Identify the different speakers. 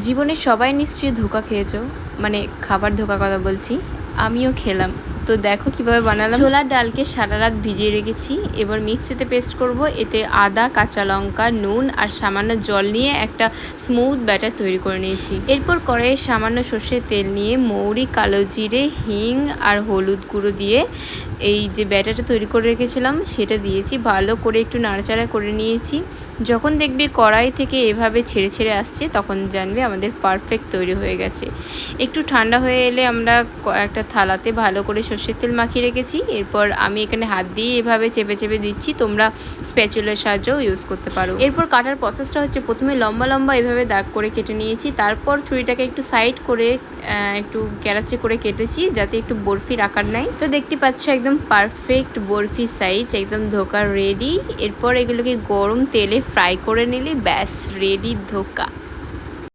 Speaker 1: জীবনে সবাই নিশ্চয়ই ধোঁকা খেয়েছো, মানে খাবার ধোঁকার কথা বলছি। আমিও খেলাম। তো দেখো কিভাবে বানালাম। ছোলার ডালকে সারা রাত ভিজিয়ে রেখেছি, এবার মিক্সিতে পেস্ট করব। এতে আদা, কাঁচা লঙ্কা, নুন আর সামান্য জল নিয়ে একটা স্মুথ ব্যাটার তৈরি করে নিয়েছি। এরপর কড়াইয়ে সামান্য সর্ষের তেল নিয়ে মৌরি, কালো জিরে, হিং আর হলুদ গুঁড়ো দিয়ে এই যে ব্যাটারটা তৈরি করে রেখেছিলাম সেটা দিয়েছি। ভালো করে একটু নাড়াচাড়া করে নিয়েছি। যখন দেখবি কড়াই থেকে এভাবে ছেড়ে ছেড়ে আসছে তখন জানবে আমাদের পারফেক্ট তৈরি হয়ে গেছে। একটু ঠান্ডা হয়ে এলে আমরা একটা থালাতে ভালো করে সর্ষের তেল মাখিয়ে রেখেছি। এরপর আমি এখানে হাত দিয়ে এভাবে চেপে চেপে দিচ্ছি, তোমরা স্প্যাচুলার সাহায্যেও ইউজ করতে পারো। এরপর কাটার প্রসেসটা হচ্ছে, প্রথমে লম্বা লম্বা এভাবে দাগ করে কেটে নিয়েছি, তারপর ছুরিটাকে একটু সাইড করে একটু ক্যারাচে করে কেটেছি যাতে একটু বরফির আকার নেয়। তো দেখতে পাচ্ছ একদম পারফেক্ট বরফি সাইজ, একদম ধোকা রেডি। এরপর এগুলোকে গরম তেলে ফ্রাই করে নিলে ব্যাস রেডি ধোকা।